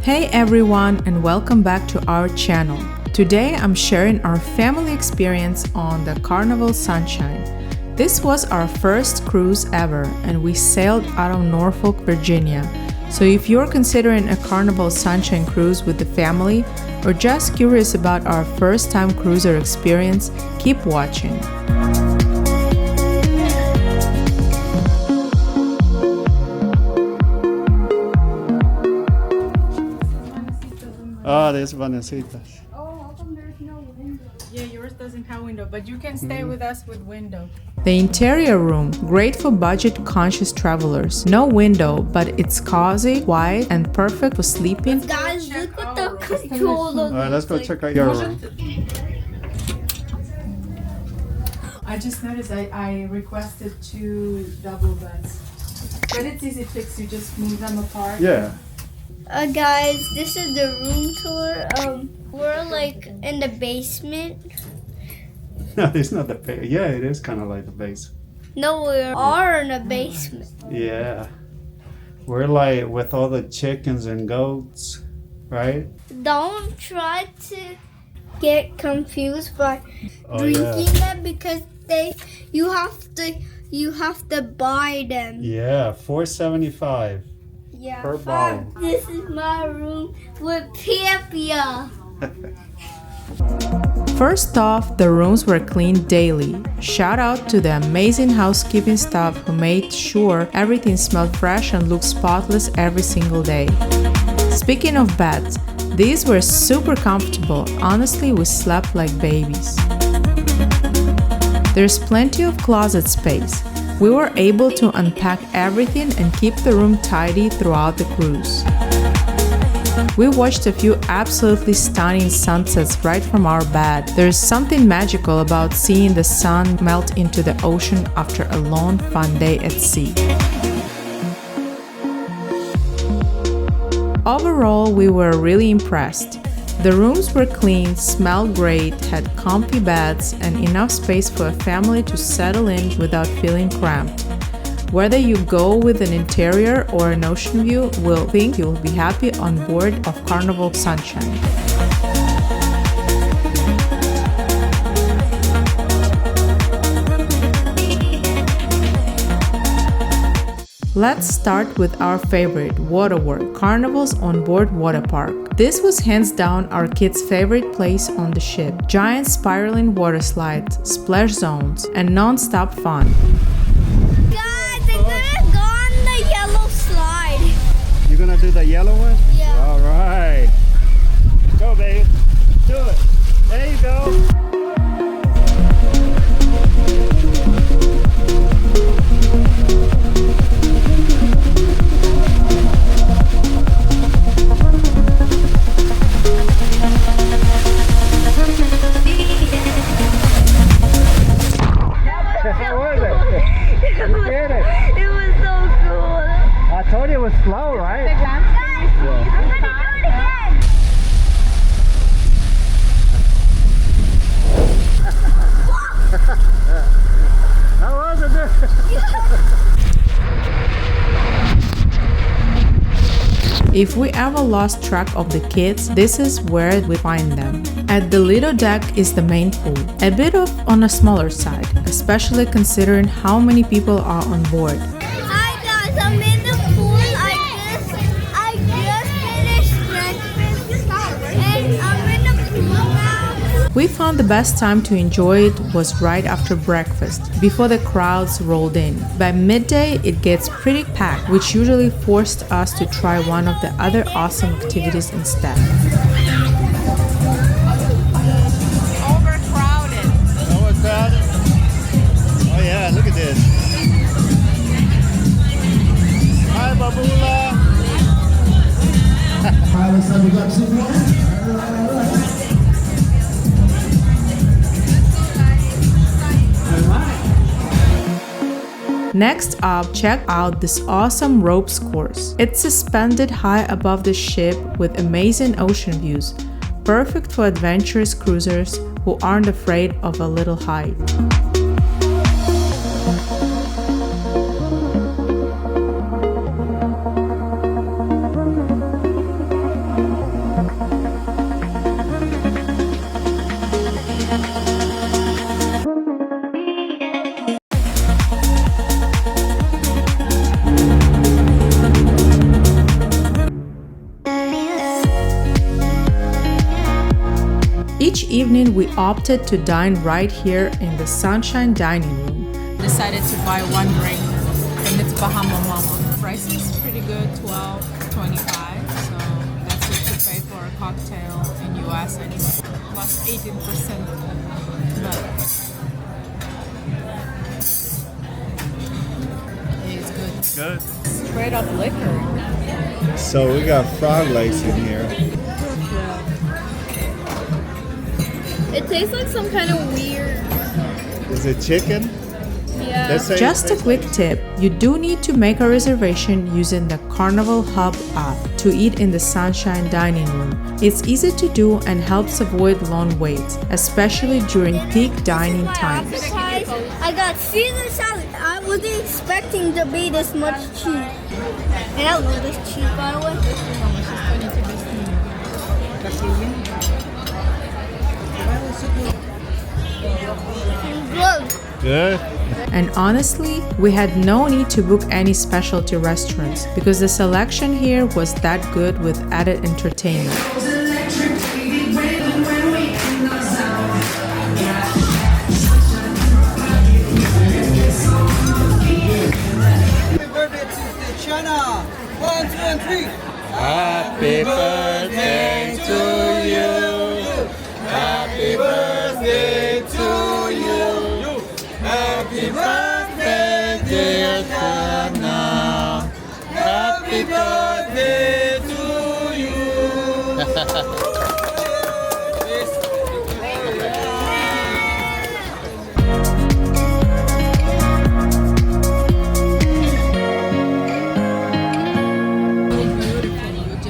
Hey everyone, and welcome back to our channel. Today I'm sharing our family experience on the Carnival Sunshine. This was our first cruise ever and we sailed out of Norfolk, Virginia. So if you're considering a Carnival Sunshine cruise with the family or just curious about our first time cruiser experience, keep watching. Oh, there's Vanessitas. Oh, how come there's no window? Yeah, yours doesn't have window, but you can stay with us with window. The interior room, great for budget-conscious travelers. No window, but it's cozy, wide, and perfect for sleeping. Guys, look what the controller All right, let's go check out your room. I just noticed I requested 2 double beds. But it's easy fix, you just move them apart. Yeah. Guys, this is the room tour. We're like in the basement. No, it's not the base. Yeah, it is kind of like the base. No, we are in the basement. Yeah. We're like with all the chickens and goats, right? Don't try to get confused by Oh, drinking them because you have to buy them. Yeah, $4.75 Yeah. per bottle. This is my room with Pia. First off, the rooms were cleaned daily. Shout out to the amazing housekeeping staff who made sure everything smelled fresh and looked spotless every single day. Speaking of beds, these were super comfortable. Honestly, we slept like babies. There's plenty of closet space. We were able to unpack everything and keep the room tidy throughout the cruise. We watched a few absolutely stunning sunsets right from our bed. There's something magical about seeing the sun melt into the ocean after a long, fun day at sea. Overall, we were really impressed. The rooms were clean, smelled great, had comfy beds, and enough space for a family to settle in without feeling cramped. Whether you go with an interior or an ocean view, we'll think you'll be happy on board of Carnival Sunshine. Let's start with our favorite, WaterWorks, Carnival's Onboard water park. This was hands down our kids' favorite place on the ship. Giant spiraling water slides, splash zones, and non-stop fun. Guys, I'm gonna go on the yellow slide. You're gonna do the yellow one? Yeah. All right. Go, babe. Do it. There you go. How was it? You scared it? It was so cool. I told you it was slow, right? I'm gonna do it again. How was it? If we ever lost track of the kids, this is where we find them. At the little deck is the main pool, a bit on a smaller side, especially considering how many people are on board. Hi guys, I'm in the pool. I just finished breakfast and I'm in the pool now. We found the best time to enjoy it was right after breakfast, before the crowds rolled in. By midday, it gets pretty packed, which usually forced us to try one of the other awesome activities instead. Overcrowded. Overcrowded? Oh yeah, look at this. Hi, Babula. Hi, what's up? We got 2 more? All right. Next up, check out this awesome ropes course. It's suspended high above the ship with amazing ocean views, perfect for adventurous cruisers who aren't afraid of a little height. evening, we opted to dine right here in the Sunshine dining room. Decided to buy one drink, and it's Bahama Mama. Price is pretty good, $12.25. So that's what you pay for a cocktail in US anyway. Plus 18%. But it's good. Good. Straight up liquor. So we got frog legs in here. It tastes like some kind of weird. Is it chicken? Yeah. Let's say Just a quick tip, you do need to make a reservation using the Carnival Hub app to eat in the Sunshine dining room. It's easy to do and helps avoid long waits, especially during peak dining times. I got Caesar salad. I wasn't expecting to be this much cheap. And I love this cheese, by the way. Good. good. And honestly, we had no need to book any specialty restaurants because the selection here was that good with added entertainment. Happy birthday to you. Happy birthday to you. Happy birthday, dear Tana. Happy birthday to you.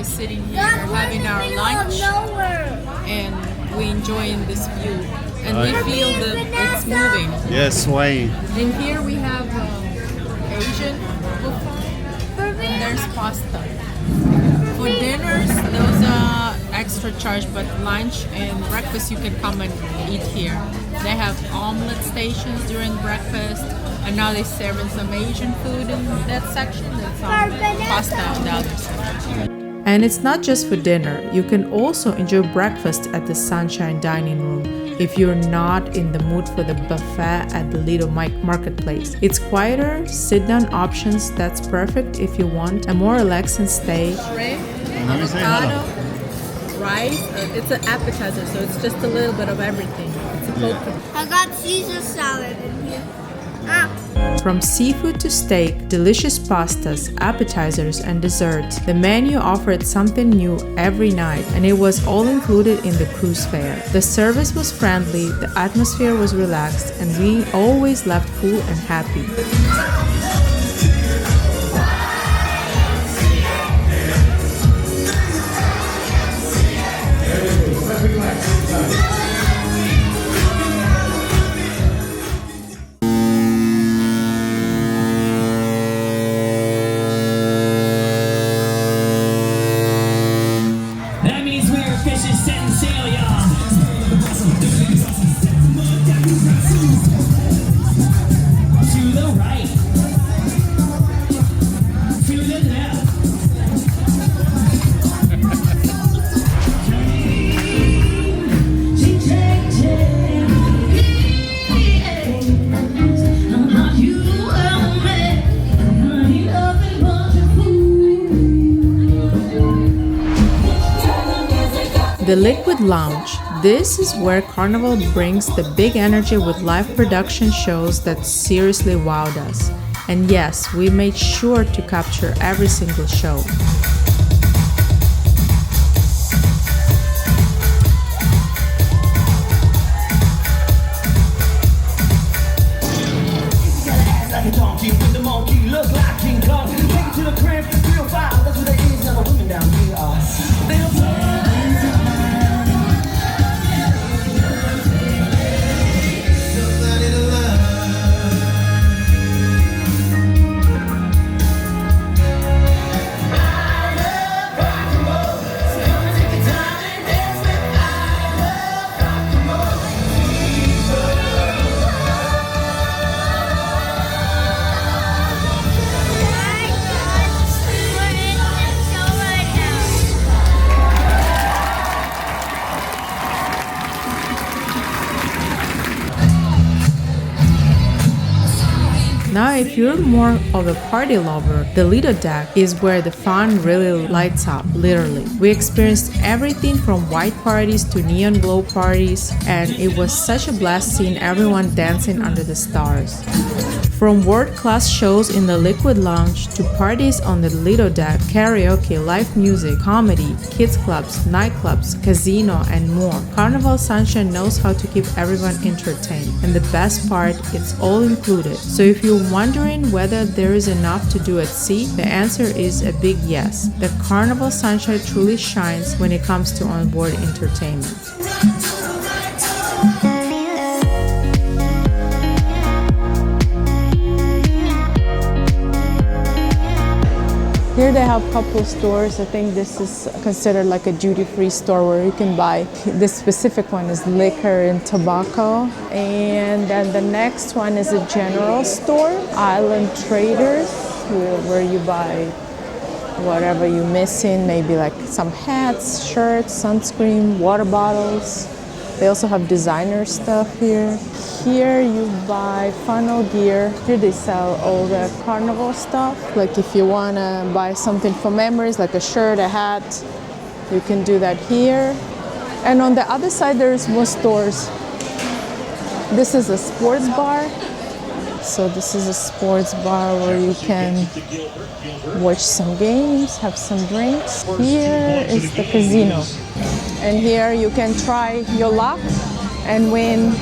Sitting here having our lunch and we enjoying this view and we feel that it's moving. Yes, swaying. In here we have Asian buffet and there's pasta. For dinners, those are extra charge, but lunch and breakfast you can come and eat here. They have omelet stations during breakfast, and now they're serving some Asian food in that section. That's pasta in the other section. And it's not just for dinner. You can also enjoy breakfast at the Sunshine dining room if you're not in the mood for the buffet at the Little Marketplace. It's quieter, sit-down options that's perfect if you want a more relaxing stay. Let me say hello. Rice, it's an appetizer, so it's just a little bit of everything. It's a coconut. I got Caesar salad in here. From seafood to steak, delicious pastas, appetizers, and desserts, the menu offered something new every night, and it was all included in the cruise fare. The service was friendly, the atmosphere was relaxed, and we always left full and happy. The Liquid Lounge. This is where Carnival brings the big energy with live production shows that seriously wowed us. And yes, we made sure to capture every single show. Now, if you're more of a party lover, the Lido deck is where the fun really lights up, literally. We experienced everything from white parties to neon glow parties, and it was such a blast seeing everyone dancing under the stars. From world-class shows in the Liquid Lounge to parties on the Lido deck, karaoke, live music, comedy, kids clubs, nightclubs, casino, and more, Carnival Sunshine knows how to keep everyone entertained. And the best part, it's all included. So if you're wondering whether there is enough to do at sea, the answer is a big yes. The Carnival Sunshine truly shines when it comes to onboard entertainment. Here they have a couple stores. I think this is considered like a duty-free store where you can buy. This specific one is liquor and tobacco. And then the next one is a general store, Island Traders, where you buy whatever you're missing, maybe like some hats, shirts, sunscreen, water bottles. They also have designer stuff here. Here you buy funnel gear. Here they sell all the carnival stuff. Like if you want to buy something for memories, like a shirt, a hat, you can do that here. And on the other side, there's more stores. This is a sports bar. So this is a sports bar where you can watch some games, have some drinks. Here is the casino. And here you can try your luck and win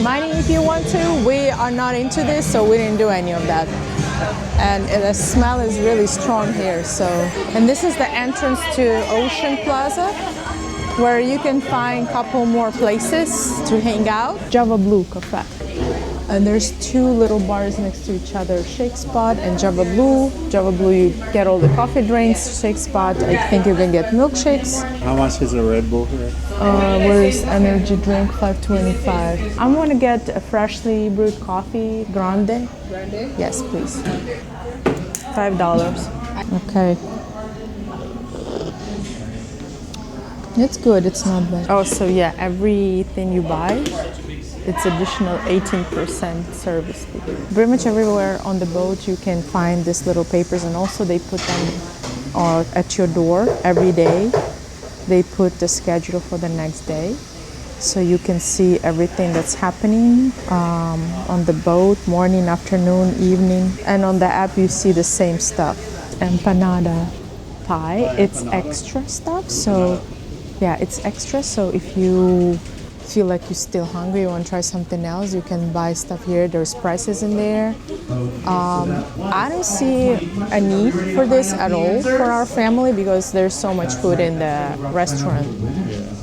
money if you want to. We are not into this, so we didn't do any of that. And the smell is really strong here. And this is the entrance to Ocean Plaza, where you can find a couple more places to hang out. Java Blue Cafe. And there's two little bars next to each other, Shake Spot and Java Blue. Java Blue, you get all the coffee drinks. Shake Spot, I think you can get milkshakes. How much is a Red Bull here? Where is energy drink? $5.25. I'm gonna get a freshly brewed coffee, grande. Grande? Yes, please. $5. Okay. It's good, it's not bad. Oh, so yeah, everything you buy, it's additional 18% service fee. Pretty much everywhere on the boat you can find these little papers, and also they put them at your door every day. They put the schedule for the next day, so you can see everything that's happening on the boat, morning, afternoon, evening. And on the app you see the same stuff. Empanada pie, it's extra stuff, so yeah, it's extra. So if you feel like you're still hungry, you want to try something else, you can buy stuff here. There's prices in there. I don't see a need for this at all for our family because there's so much food in the restaurant.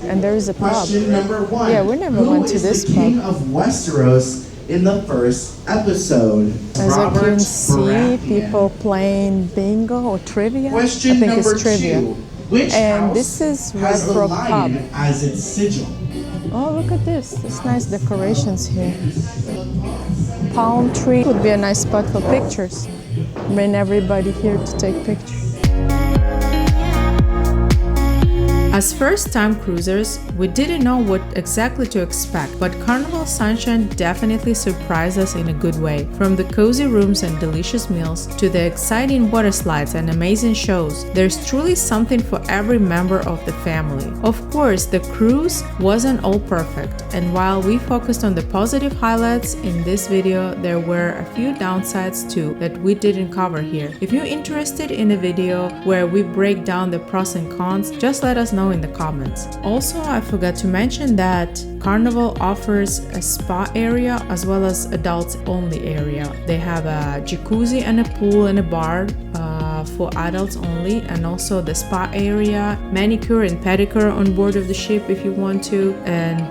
And there is a pub. Question number 1. Yeah, we never went to this pub. King of Westeros in the first episode? As you can see, Baratheon. people playing bingo or trivia. Question I think number it's trivia. 2. Which And house this is has Red a Rock lion Pub. as its sigil? Oh, look at this. There's nice decorations here. Palm tree would be a nice spot for pictures. Bring everybody here to take pictures. As first-time cruisers, we didn't know what exactly to expect, but Carnival Sunshine definitely surprised us in a good way. From the cozy rooms and delicious meals to the exciting water slides and amazing shows, there's truly something for every member of the family. Of course, the cruise wasn't all perfect, and while we focused on the positive highlights in this video, there were a few downsides too that we didn't cover here. If you're interested in a video where we break down the pros and cons, just let us know in the comments. Also, I forgot to mention that Carnival offers a spa area as well as adults only area. They have a jacuzzi and a pool and a bar for adults only, and also the spa area, manicure and pedicure on board of the ship if you want to, and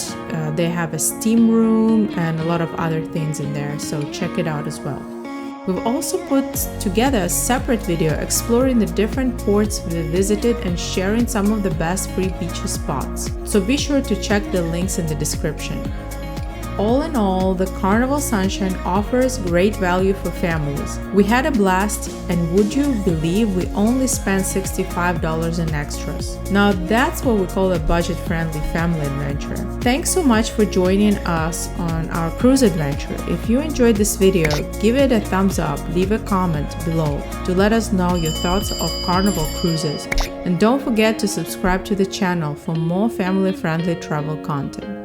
they have a steam room and a lot of other things in there, so check it out as well. We've also put together a separate video exploring the different ports we visited and sharing some of the best free beach spots. So be sure to check the links in the description. All in all, the Carnival Sunshine offers great value for families. We had a blast, and would you believe we only spent $65 in extras? Now that's what we call a budget-friendly family adventure. Thanks so much for joining us on our cruise adventure. If you enjoyed this video, give it a thumbs up, leave a comment below to let us know your thoughts of Carnival cruises. And don't forget to subscribe to the channel for more family-friendly travel content.